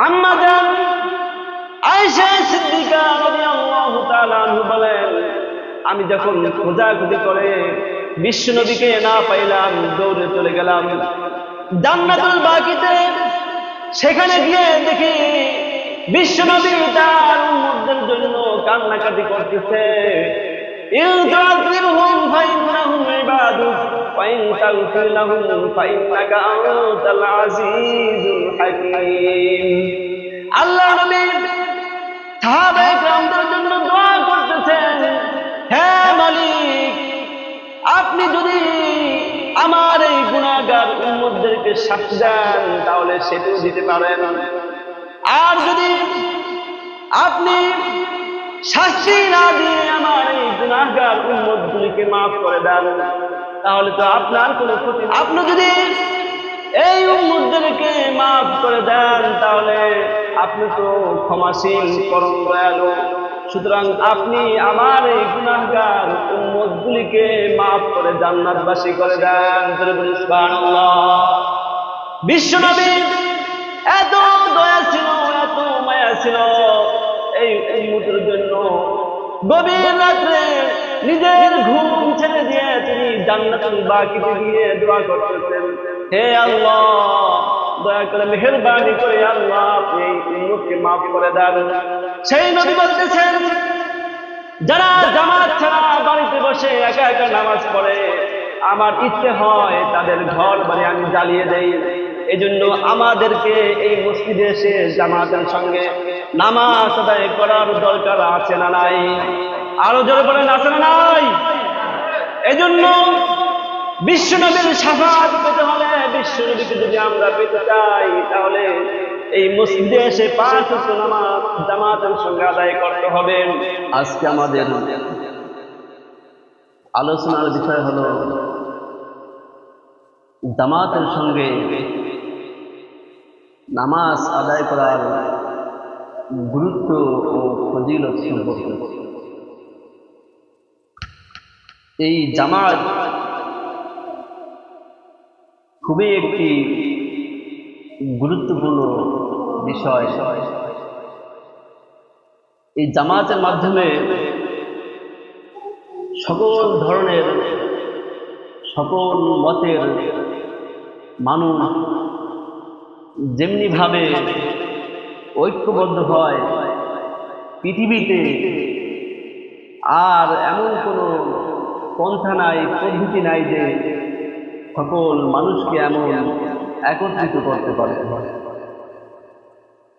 আম্মা জান আয়েশা সিদ্দিকা রাদিয়াল্লাহু তাআলা আনহা বলেন, আমি যখন খোঁজাখুঁজি করে বিশ্ব নবীকে না পাইলাম, দৌড়ে চলে গেলাম জান্নাতুল বাকিতে। সেখানে গিয়ে দেখি বিশ্ব নবী তার উম্মতদের জন্য কান্নাকাটি করতেছে। ইন তু'যিবহুম ফাইন্নাহুম ইবাদুক ওয়া ইন তাগফির লাহুম ফাইন্নাকা আনতাল আজিজুল হাকীম। আল্লাহ নবী সাহাবায়ে কেরামদের জন্য দোয়া করতেছেন, হে মালিক, আপনি যদি আমার এই গুনাহগার উম্মতদেরকে শাস্তি দেন তাহলে সেটাও দিতে পারেন, আর যদি আপনি শাস্তি না দিয়ে আমার এই গুনাহগার উম্মতগুলিকে মাফ করে দেন তাহলে তো আপনার কোনো ক্ষতি। আপনি যদি এই উম্মতদেরকে মাফ করে দেন তাহলে আপনি তো ক্ষমাশীল পরম দয়ালু। সুতরাং আপনি আমার এই গুনাহগার উম্মতগুলিকে মাফ করে জান্নাতবাসী করে দেন। সুবহানাল্লাহ। বিশ্বনবী এত দয়া ছিল, এত মায়া ছিল এই উম্মতের জন্য। গভীর রাত্রে নিজের ঘুম ছেড়ে দিয়ে তিনি জান্নাতুল বাকিতে গিয়ে দোয়া করতেছেন, হে আল্লাহ, দয়া করে মেহেরবানি করে আল্লাহ আপনি এই উম্মতকে মাফ করে দেন। সেই নবী বলতেছেন, যারা জামাত ছাড়া বাড়িতে বসে একা একা নামাজ পড়ে, আমার ইচ্ছে হয় তাদের ঘর বাড়ি আমি জ্বালিয়ে দেই। এজন্য আমাদেরকে এই মসজিদে এসে জামাতের সঙ্গে নামাজ আদায় করার দরকার আছে না নাই? আরো জোরে বলেন, আছে না নাই? এজন্য বিশ্বনবীর শাফাআত পেতে হলে, বিশ্বনবীকে যদি আমরা পেতে চাই তাহলে এই মসজিদে এসে 5 ওয়াক্ত নামাজ জামাতের সঙ্গে আদায় করতে হবে। আজকে আমাদের আলোচনার বিষয় হলো জামাতের সঙ্গে নামাজ আদায় করার গুরুত্ব ও ফজিলত সম্পর্কে। এই জামাত খুবই একটি গুরুত্বপূর্ণ বিষয়। এই জামাতের মাধ্যমে সকল ধরনের, সকল মতের মানুষ যেমনি ভাবে ঐক্যবদ্ধ হয় পৃথিবীতে, আর এমন কোনো পন্থা নাই, পদ্ধতি নাই যে সকল মানুষকে এমন একত্রিত করতে পারে।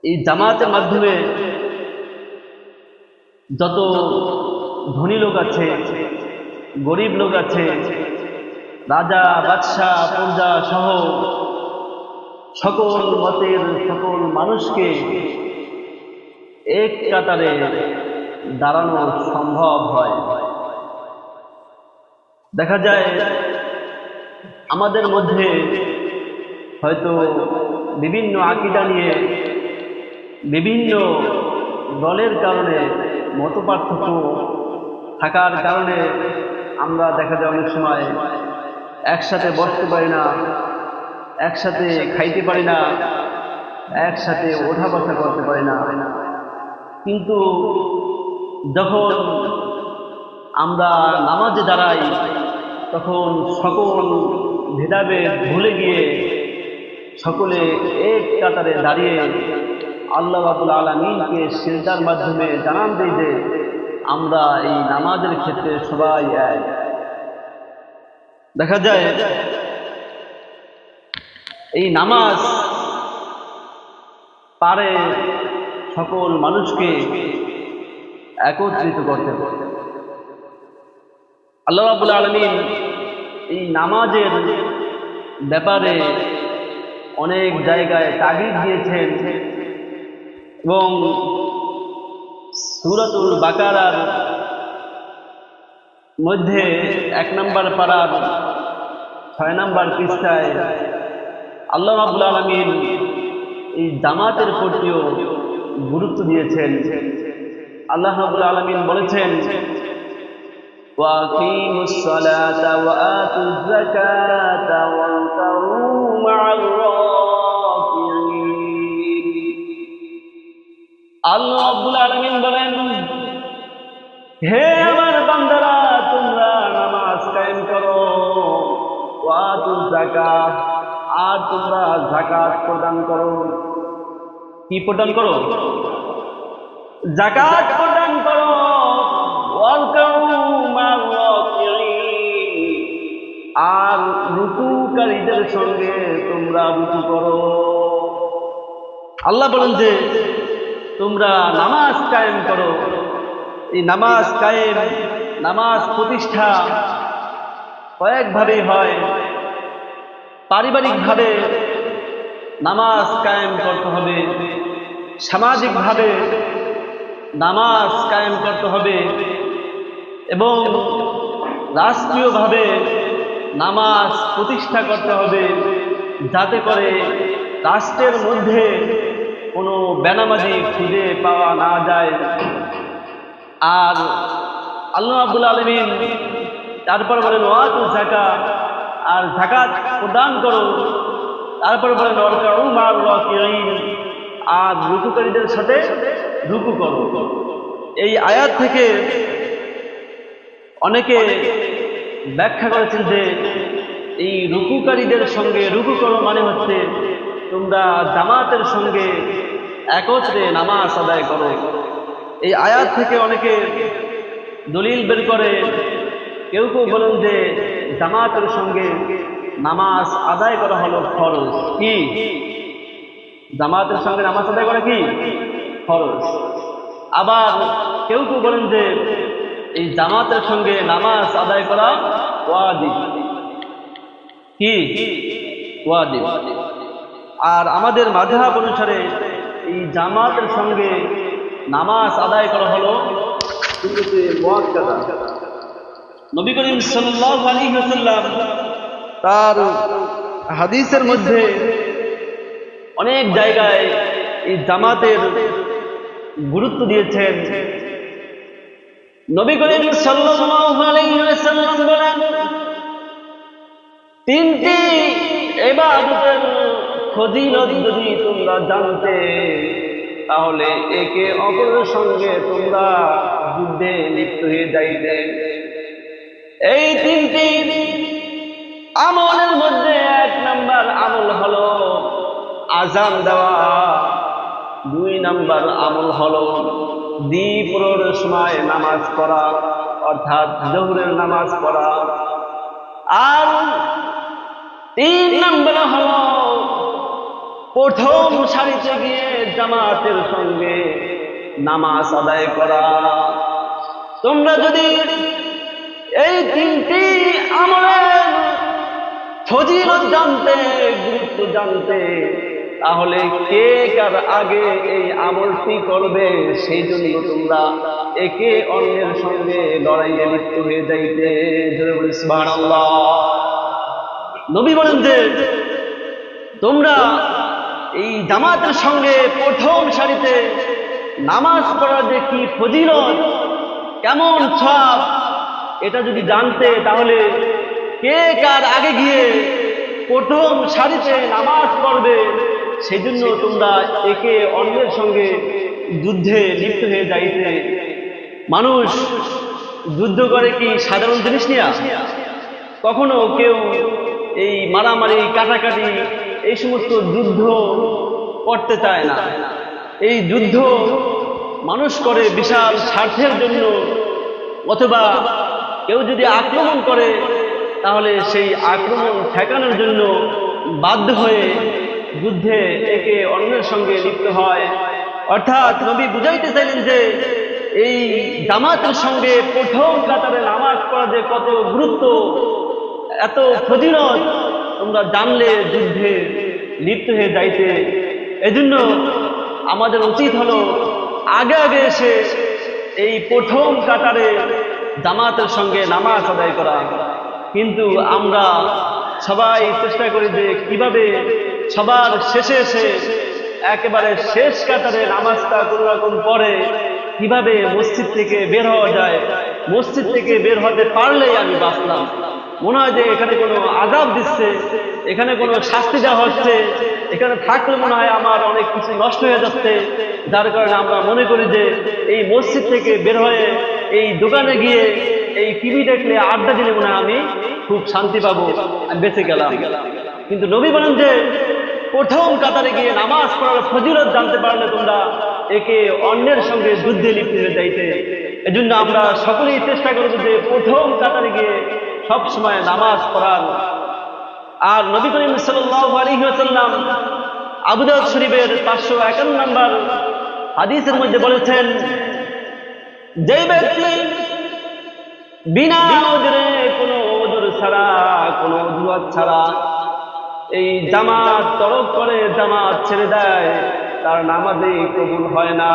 এই জামাতের মাধ্যমে যত ধনী লোক আছে, গরিব লোক আছে, রাজা বাদশাহ প্রজা সহ সকল মতের সকল মানুষকে এক কাতারে দাঁড়ানো সম্ভব হয়। দেখা যায় আমাদের মধ্যে হয়তো বিভিন্ন আকীদা নিয়ে, বিভিন্ন দলের কারণে, মতপার্থক্য থাকার কারণে আমরা দেখা যায় অনেক সময় একসাথে বসতে পারি না, একসাথে খাইতে পারি না, একসাথে ওঠা বসা করতে পারি না। কিন্তু যখন আমরা নামাজে দাঁড়াই তখন সকল ভেদাভেদ ভুলে গিয়ে সকলে এক কাতারে দাঁড়িয়ে আল্লাহ রাব্বুল আলামিনকে সিজদার মাধ্যমে জানান দেই যে আমরা এই নামাজের ক্ষেত্রে সবাই এক। দেখা যায় এই নামাজ পারে সকল মানুষকে একত্রিত করতে পারে। আল্লাহ রাব্বুল আলামিন এই নামাজের ব্যাপারে অনেক জায়গায় তাগিদ দিয়েছেন এবং সূরাতুল বাকারার মধ্যে 1 নম্বর পারার 6 নম্বর পৃষ্ঠায় আল্লাহ রাব্বুল আলামিন এই জামাতের প্রতিও গুরুত্ব দিয়েছেন। আল্লাহ রাব্বুল আলামিন বলেছেন, وَأَقِيمُوا الصَّلَاةَ وَآتُوا الزَّكَاةَ وَارْكَعُوا مَعَ الرَّاكِعِينَ। আল্লাহ রাব্বুল আলামিন বলেন, হে আমার বান্দারা, তোমরা নামাজ কায়েম করো, ওয়াতুজ যাকাত, আর তোমরা যাকাত প্রদান করো। কি প্রদান করো? যাকাত প্রদান করো। ওয়ারকাউ মা'র রাকিঈন, আর রুকুকারীদের সঙ্গে তোমরা রুকু করো। আল্লাহ বলেন যে তোমরা নামাজ কায়েম করো। এই নামাজ কায়েম, নামাজ প্রতিষ্ঠা কয়েকভাবে হয়। পারিবারিকভাবে নামাজ কায়েম করতে হবে, সামাজিকভাবে নামাজ কায়েম করতে হবে, এবং রাষ্ট্রীয়ভাবে নামাজ প্রতিষ্ঠা করতে হবে, যাতে করে রাষ্ট্রের মধ্যে কোনো বেনামাজি খুঁজে পাওয়া না যায়। আর আল্লাহ রাব্বুল আলামিন তারপর বলেন ওয়াতুজ যাকাত, আর যাকাত প্রদান করো। তারপর বলেন ওয়ারকাউ মা'র রাকিঈন, আর রুকুকারীদের সাথে রুকু করো। এই আয়াত থেকে অনেকে ব্যাখ্যা করেছেন যে এই রুকুকারীদের সঙ্গে রুকু করো মানে হচ্ছে তোমরা জামাতের সঙ্গে একত্রে নামাজ আদায় করো। এই আয়াত থেকে অনেকে দলিল বের করে। কেউ কেউ বলেন যে জামাতের সঙ্গে নামাজ আদায় করা হলো ফরজ। কি? জামাতের সঙ্গে নামাজ আদায় করা কি? ফরজ। আবার কেউ কেউ বলেন যে এই জামাতের সঙ্গে নামাজ আদায় করা ওয়াজিব। কি? ওয়াজিব। আর আমাদের মাযহাব অনুসারে এই জামাতের সঙ্গে নামাজ আদায় করা হলো সুন্নতে মুআক্কাদা। নবী করিম সাল্লাল্লাহু আলাইহি ওয়াসাল্লাম তার হাদিসের মধ্যে অনেক জায়গায় এই জামাতের গুরুত্ব দিয়েছেন। নবী করিম সাল্লাল্লাহু আলাইহি ওয়াসাল্লাম বলেন, তিনটি ইবাদতের ফজিলত যদি তোমরা জানতে, তাহলে একে অপরের সঙ্গে তোমরা যুদ্ধে লিপ্ত হয়ে যাইতে। এই তিনটি আমলের মধ্যে এক নাম্বার আমল হলো আযান দেওয়া, দুই নাম্বার আমল হলো দ্বিপ্রহরের সময় নামাজ পড়া, অর্থাৎ যোহরের নামাজ পড়া, আর তিন নাম্বার হলো প্রথম সারিতে গিয়ে জামাতের সঙ্গে নামাজ আদায় করা। তোমরা যদি এই তিনটি আমলের ফজিলত জানতে, গুরুত্ব জানতে, তাহলে কে কার আগে এই আমলটি করবে সেই জন্য তোমরা একে অন্যের সঙ্গে লড়াইয়ে লিপ্ত হয়ে যাইতে। সুবহানাল্লাহ। নবী বলেন যে তোমরা এই জামাতের সঙ্গে প্রথম সারিতে নামাজ পড়ার যে কি ফজিলত, কেমন সওয়াব, এটা যদি জানতে, তাহলে কে কার আগে গিয়ে প্রথম সারিতে নামাজ পড়বে সেই জন্য তোমরা একে অন্যের সঙ্গে যুদ্ধে লিপ্ত হয়ে যাইতে। মানুষ যুদ্ধ করে কি সাধারণ জিনিস নিয়ে? কখনো কেউ এই মারামারি, কাটাকাটি, এই সমস্ত যুদ্ধ করতে চায় না। এই যুদ্ধ মানুষ করে বিশাল স্বার্থের জন্য, অথবা কেউ যদি আক্রমণ করে তাহলে সেই আক্রমণ ঠেকানোর জন্য বাধ্য হয়ে যুদ্ধে একে অন্যের সঙ্গে লিপ্ত হয়। অর্থাৎ নবী বুঝাইতে চাইলেন যে এই জামাতের সঙ্গে প্রথম কাতারে নামাজ পড়া যে কত গুরুত্ব, এত ফজিলত তোমরা জানলে যুদ্ধে লিপ্ত হয়ে যাইতে। এজন্য আমাদের উচিত হলো আগে আগে এসে এই প্রথম কাতারে জামাতের সঙ্গে নামাজ আদায় করা। কিন্তু আমরা সবাই চেষ্টা করি যে কিভাবে সবার শেষে এসে একেবারে শেষ কাতারে নামাজটা কোনো রকম পড়ে কিভাবে মসজিদ থেকে বের হওয়া যায়। মসজিদ থেকে বের হতে পারলেই আমি বাঁচলাম। মনে হয় যে এখানে কোনো আযাব দিচ্ছে, এখানে কোনো শাস্তি দেওয়া হচ্ছে, এখানে থাকলে মনে হয় আমার অনেক কিছু নষ্ট হয়ে যাচ্ছে, যার কারণে আমরা মনে করি যে এই মসজিদ থেকে বের হয়ে এই দোকানে গিয়ে এই টিভি দেখলে আড্ডা দিলে মনে হয় আমি খুব শান্তি পাবো, আমি বেঁচে গেলাম। কিন্তু নবী বলেন যে প্রথম কাতারে গিয়ে নামাজ পড়ার ফজিলত জানতে পারলে তোমরা একে অন্যের সঙ্গে যুদ্ধে লিপ্ত হয়ে যাইতে। এজন্য আমরা সকলেই চেষ্টা করব যে প্রথম কাতারে গিয়ে সব সময় নামাজ পড়ার। আর নবী করিম সাল্লাল্লাহু আলাইহি ওয়াসাল্লাম আবু দাউদ শরীফের 551 নম্বর হাদিসের মধ্যে বলেছেন, যে ব্যক্তি বিনা ওজরে কোনো ওজর ছাড়া কোনো অজুহাত ছাড়া এই জামাত তরক করে, জামাত ছেড়ে দেয়, তার নামাজই কবুল হয় না।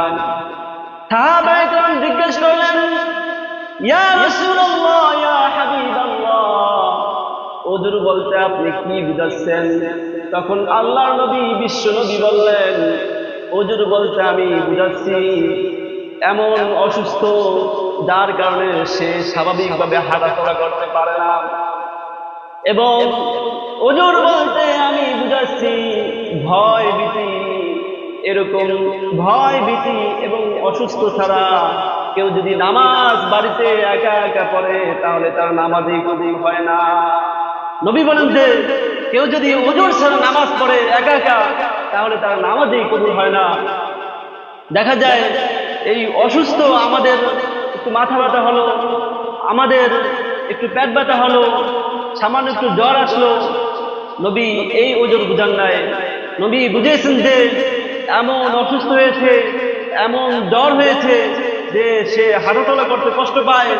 সাহাবায়ে কেরাম জিজ্ঞেস করলেন, ইয়া রাসূলুল্লাহ, ইয়া হাবিবাল্লাহ, ওজর বলতে আপনি কি বুঝাচ্ছেন? তখন আল্লাহর নবী বিশ্ব নবী বললেন, ওজর বলতে আমি বুঝাচ্ছি এমন অসুস্থ যার কারণে সে স্বাভাবিকভাবে হাঁটাচলা করতে পারে না। এবং ওজর বলতে আমি বুঝাচ্ছি ভয় ভীতি, এরকম ভয় ভীতি এবং অসুস্থ ছাড়া কেউ যদি নামাজ বাড়িতে একা একা পড়ে তাহলে তার নামাজই কবুল হয় না। নবী বলেন যে কেউ যদি ওজর ছাড়া নামাজ পড়ে একা একা তাহলে তার নামাজই কবুল হয় না। দেখা যায় এই অসুস্থ, আমাদের একটু মাথা ব্যথা হলো, আমাদের একটু পেট ব্যথা হলো, সামান্য একটু জ্বর আসলো, নবী এই ওজর বুঝান নাই। নবী বুঝেছেন যে এমন অসুস্থ হয়েছে, এমন জ্বর হয়েছে যে সে হাঁটাচলা করতে কষ্ট পায়,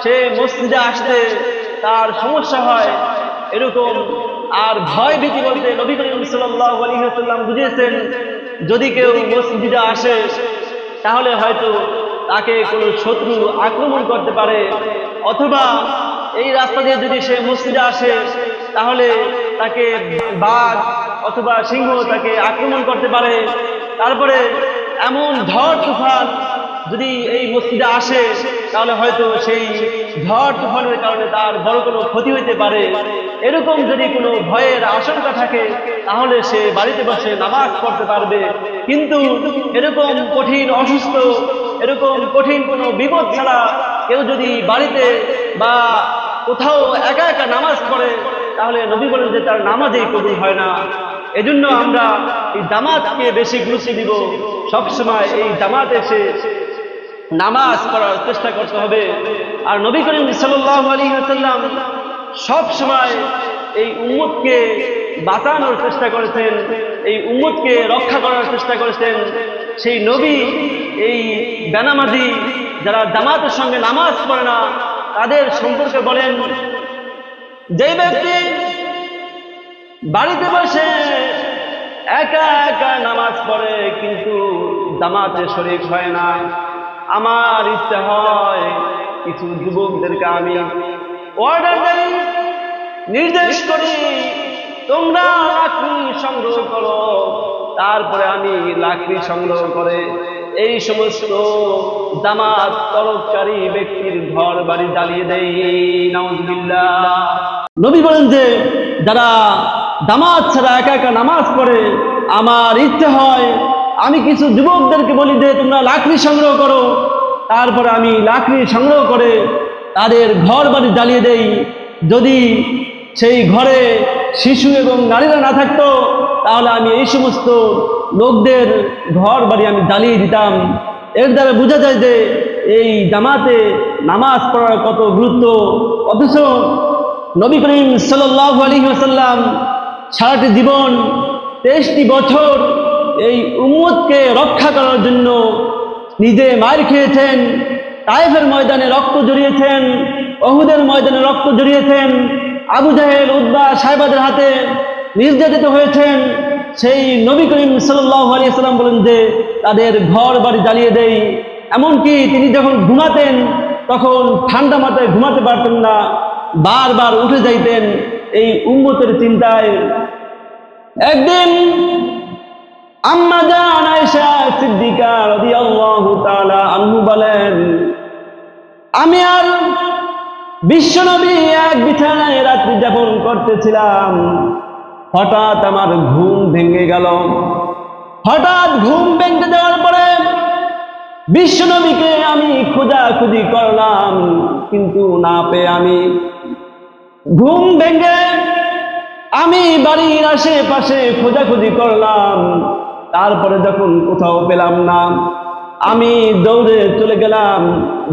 সে মসজিদে আসতে তার সমস্যা হয়, এরকম। আর ভয় ভীতি বলতে নবী করিম সাল্লাল্লাহু আলাইহি ওয়াসাল্লাম বুঝিয়েছেন যদি কেউ মসজিদে আসে তাহলে হয়তো তাকে কোনো শত্রু আক্রমণ করতে পারে, অথবা এই রাস্তা দিয়ে যদি সে মসজিদে আসে তাহলে তাকে বাঘ অথবা সিংহ তাকে আক্রমণ করতে পারে। তারপরে এমন ঝড় তুফান যদি এই মসজিদে আসে তাহলে হয়তো সেই ঝড় তুফানের কারণে তার বড় কোনো ক্ষতি হইতে পারে। এরকম যদি কোনো ভয়ের আশঙ্কা থাকে তাহলে সে বাড়িতে বসে নামাজ পড়তে পারবে। কিন্তু এরকম কঠিন অসুস্থ, এরকম কঠিন কোনো বিপদ ছাড়া কেউ যদি বাড়িতে বা কোথাও একা একা নামাজ পড়ে তাহলে নবী বলেন যে তার নামাজই কবুল হয় না। এজন্য আমরা এই জামাতকে বেশি গুরুত্ব দিব, সবসময় এই জামাতে এসে নামাজ পড়ার চেষ্টা করতে হবে। আর নবী করিম সাল্লাল্লাহু আলাইহি ওয়াসাল্লাম সব সময় এই উম্মতকে বাঁচানোর চেষ্টা করেছেন, এই উম্মতকে রক্ষা করার চেষ্টা করেছেন। সেই নবী এই বেনামাজি যারা জামাতের সঙ্গে নামাজ পড়ে না তাদের সম্পর্কে বলেন, যে ব্যক্তি বাড়িতে বসে একা একা নামাজ পড়ে কিন্তু জামাতে শরীক হয় না, আমার ইচ্ছা হয় কিছু যুবকদেরকে আমি অর্ডার দেই, নির্দেশ করি তোমরা লাকড়ি সংগ্রহ করো, তারপরে আমি লাকড়ি সংগ্রহ করে এই সমস্ত জামাত তরককারী ব্যক্তির ঘর বাড়ি জ্বালিয়ে দেই। নাউজুবিল্লাহ। নবী বলেন যে যারা জামাত ছাড়া একা একা নামাজ পড়ে আমার ইচ্ছে হয় আমি কিছু যুবকদেরকে বলি যে তোমরা লাকড়ি সংগ্রহ করো, তারপরে আমি লাকড়ি সংগ্রহ করে তাদের ঘর বাড়ি জ্বালিয়ে দেই। যদি সেই ঘরে শিশু এবং নারীরা না থাকতো তাহলে আমি এই সমস্ত লোকদের ঘর বাড়ি আমি জ্বালিয়ে দিতাম। এর দ্বারা বোঝা যায় যে এই জামাতে নামাজ পড়ার কত গুরুত্ব। অথচ নবী করিম সাল্লাল্লাহু আলাইহি ওয়াসাল্লাম সারাটি জীবন 23টি বছর এই উম্মতকে রক্ষা করার জন্য নিজে মার খেয়েছেন, তায়েফের ময়দানে রক্ত জড়িয়েছেন, উহুদের ময়দানে রক্ত জড়িয়েছেন, আবু জাহেল উতবা সাহেবাদের হাতে নির্যাতিত হয়েছেন। সেই নবী করিম সাল্লাল্লাহু আলাইহি ওয়াসাল্লাম বলেন যে তাদের ঘর বাড়ি জ্বালিয়ে দেই। এমনকি তিনি যখন ঘুমাতেন তখন ঠান্ডা মাথায় ঘুমাতে পারতেন না, বারবার উঠে যাইতেন এই উম্মতের চিন্তায়। একদিন আম্মা জান আয়েশা সিদ্দিকা রাদিয়াল্লাহু তাআলা আনহু বলেন, আমি আর বিশ্বনবী এক বিছানায় রাত্রি যাপন করতেছিলাম। হঠাৎ আমার ঘুম ভেঙে গেল। হঠাৎ ঘুম ভেঙে যাওয়ার পরে বিশ্বনবীকে আমি খোঁজাখুঁজি করলাম, কিন্তু না পেয়ে আমি ঘুম ভেঙে আমি বাড়ির আশেপাশে খোঁজাখুঁজি করলাম। তারপরে যখন কোথাও পেলাম না, আমি দৌড়ে চলে গেলাম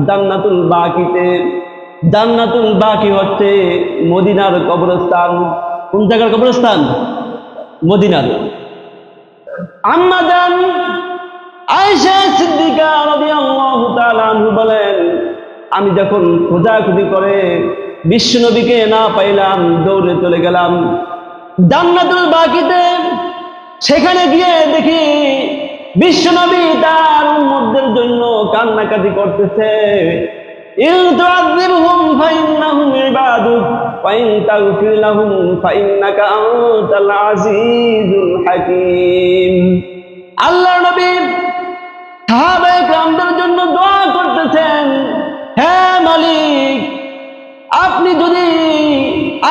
জান্নাতুল বাকিতে। জান্নাতুল বাকি হচ্ছে মদিনার কবরস্থান। কোন জায়গার কবরস্থান? মদিনার। আম্মা জান আয়েশা সিদ্দিকা রাদিয়াল্লাহু তাআলা আনহা বলেন, আমি যখন খোঁজাখুঁজি করে বিশ্বনবীকে না পাইলাম, দৌড়ে চলে গেলাম জান্নাতুল বাকিতে। সেখানে গিয়ে দেখি বিশ্বনবী তার উম্মতদের জন্য কান্নাকাটি করতেছে। ইন তুআযিবহুম ফাইন্নাহুম ইবাদুক ওয়া ইন তাগফির লাহুম ফাইন্নাকা আনতাল আজিজুল হাকীম। আল্লাহর নবী সাহাবায়ে কেরামদের জন্য দোয়া করতেছেন, হে মালিক, আপনি যদি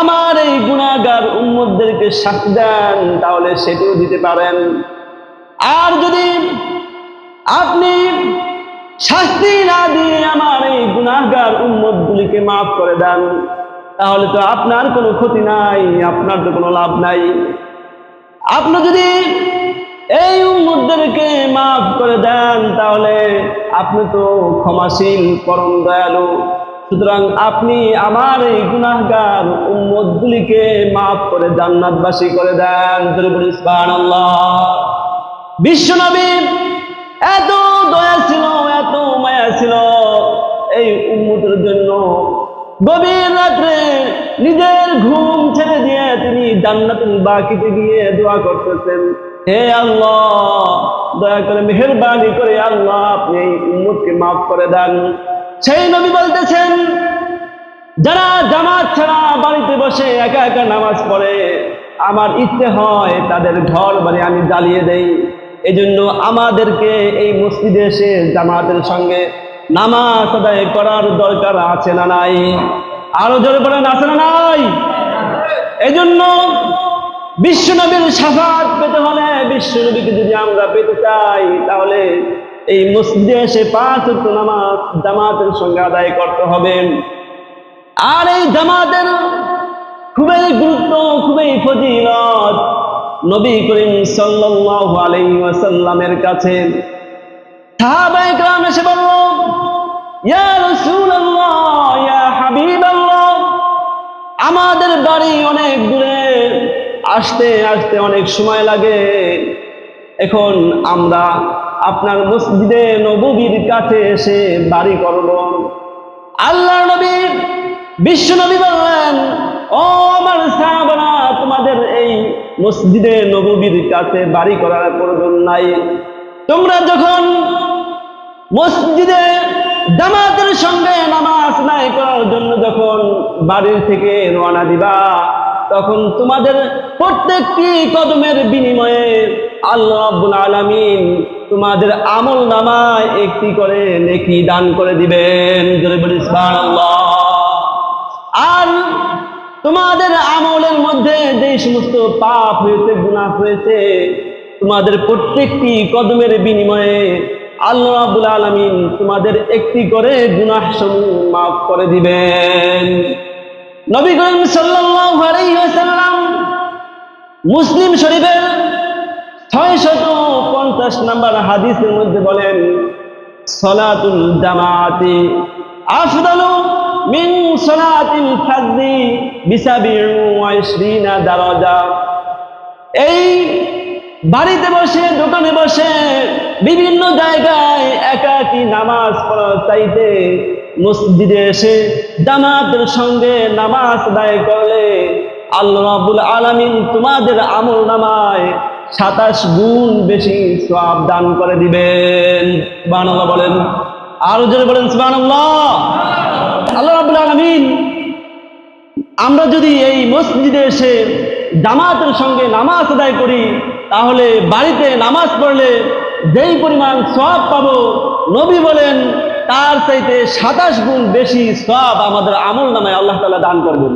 আমার এই গুনাহগার উম্মতদেরকে শাস্তি দেন তাহলে সেটিও দিতে পারেন, আর যদি আপনি শাস্তি না দিয়ে আমার এই গুনাহগার উম্মতগুলিকে মাফ করে দেন তাহলে তো আপনার কোনো ক্ষতি নাই, আপনার তো কোনো লাভ নাই। আপনি যদি এই উম্মতদেরকে মাফ করে দেন তাহলে আপনি তো ক্ষমাশীল, পরম দয়ালু। সুতরাং আপনি আমার এই গুনাহগার উম্মতগুলিকে মাফ করে জান্নাতবাসী করে দেন। সুবহানাল্লাহ। বিশ্বনবী এত দয়া ছিল, এত মায়া ছিল এই উম্মতের জন্য। গভীর রাত্রে নিজের ঘুম ছেড়ে দিয়ে তিনি জান্নাতুল বাকিতে গিয়ে দোয়া করতেছেন, হে আল্লাহ, দয়া করে মেহেরবানি করে আল্লাহ আপনি এই উম্মতকে মাফ করে দেন। সেই নবী বলতেছেন, যারা জামাত ছাড়া বাড়িতে বসে একা একা নামাজ পড়ে, আমার ইচ্ছে হয় তাদের ঘর বাড়ি আমি জ্বালিয়ে দেই। এজন্য আমাদেরকে এই মসজিদে এসে জামাতের সঙ্গে নামাজ আদায় করার দরকার আছে না নাই? আরো জোরে বলেন, আছে না নাই? এজন্য বিশ্বনবীর শাফাত পেতে হলে, বিশ্বনবীকে যদি আমরা পেতে চাই তাহলে এই মসজিদে এসে 5 ওয়াক্ত নামাজ জামাতের সঙ্গে আদায় করতে হবে। আর এই জামাতের খুবই গুরুত্ব, খুবই ফজিলত নবী করিম সাল্লাল্লাহু আলাইহি ওয়াসাল্লামের কাছে সাহাবায়ে কেরাম এসে বলল, ইয়া রাসূলুল্লাহ, ইয়া হাবিবাল্লাহ, আমাদের বাড়ি অনেক দূরে, আসতে আসতে অনেক সময় লাগে। এখন আমরা আপনার মসজিদে নববীর কাছে এসে বাড়ি করব। আল্লাহর নবী বিশ্বনবী বললেন, ও আমার সাহাবারা, তোমাদের এই মসজিদে নববীর কাছে বাড়ি করার প্রয়োজন নাই। তোমরা যখন মসজিদে জামাতের সঙ্গে নামাজ আদায় করার জন্য যখন বাড়ির থেকে রওনা দিবা, তখন তোমাদের প্রত্যেকটি কদমের বিনিময়ে আল্লাহ রাব্বুল আলামিন তোমাদের আমল নামায় একটি করে নেকি দান করে দিবেন। জোরে বলি সুবহানাল্লাহ। আর তোমাদের আমলের মধ্যে যে সমস্ত পাপ হয়েছে, গুনাহ হয়েছে, তোমাদের প্রত্যেকটি কদমের বিনিময়ে আল্লাহ রাব্বুল আলামিন তোমাদের একটি করে গুনাহ সমূহ মাফ করে দিবেন। নবী করিম সাল্লাল্লাহু আলাইহি ওয়াসাল্লাম মুসলিম শরীফের 650 নম্বর হাদিসের মধ্যে বলেন, সালাতুল জামাআতি আফদালু মিন সালাতিল ফারদি বি27 দারাজা। এই বাড়িতে বসে, দোকানে বসে, বিভিন্ন জায়গায় একাকী নামাজ পড়ার চাইতে মসজিদে এসে জামাতের সঙ্গে নামাজ আদায় করলে আল্লাহ রাব্বুল আলামিন তোমাদের আমল নামায় 27 গুণ বেশি সওয়াব দান করে দিবেন। সুবহানাল্লাহ বলেন, আরো জোরে বলেন সুবহানাল্লাহ। আল্লাহ রাব্বুল আলামিন আমরা যদি এই মসজিদে এসে জামাতের সঙ্গে নামাজ আদায় করি তাহলে বাড়িতে নামাজ পড়লে যেই পরিমাণ সওয়াব পাবো, নবী বলেন তার চাইতে 27 গুণ বেশি সওয়াব আমাদের আমল নামায় আল্লাহ তাআলা দান করবেন।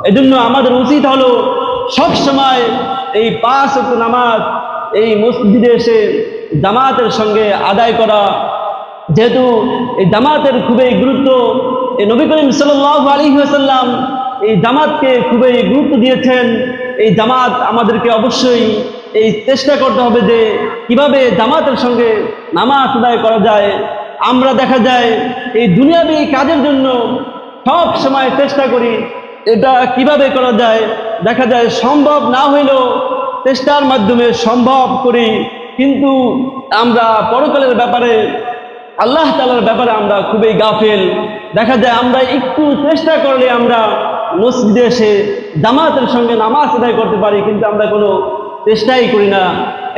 এজন্য আমাদের উচিত হলো সব সময় এই 5 ওয়াক্ত নামাজ এই মসজিদে এসে জামাতের সঙ্গে আদায় করা। যেহেতু এই জামাতের খুবই গুরুত্ব, এই নবী করিম সাল্লাল্লাহু আলাইহি ওয়াসাল্লাম এই জামাতকে খুবই গুরুত্ব দিয়েছেন। এই জামাত আমাদেরকে অবশ্যই এই চেষ্টা করতে হবে যে কিভাবে জামাতের সঙ্গে নামাজ আদায় করা যায়। আমরা দেখা যায় এই দুনিয়াবী কাজের জন্য সব সময় চেষ্টা করি এটা কিভাবে করা যায়, দেখা যায় সম্ভব না হইলেও চেষ্টার মাধ্যমে সম্ভব করি, কিন্তু আমরা পরকালের ব্যাপারে আল্লাহ তাআলার ব্যাপারে আমরা খুবই গাফেল। দেখা যায় আমরা একটু চেষ্টা করলে আমরা মসজিদে এসে জামাতের সঙ্গে নামাজ আদায় করতে পারি, কিন্তু আমরা কোনো চেষ্টাই করি না।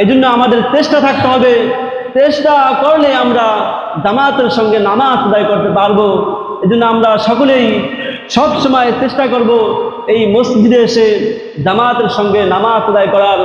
এই জন্য আমাদের চেষ্টা থাকতে হবে, চেষ্টা করলে আমরা জামাতের সঙ্গে নামাজ আদায় করতে পারবো। এই জন্য আমরা সকলেই সব সময় চেষ্টা করব এই মসজিদে এসে জামাতের সঙ্গে নামাজ আদায় করার।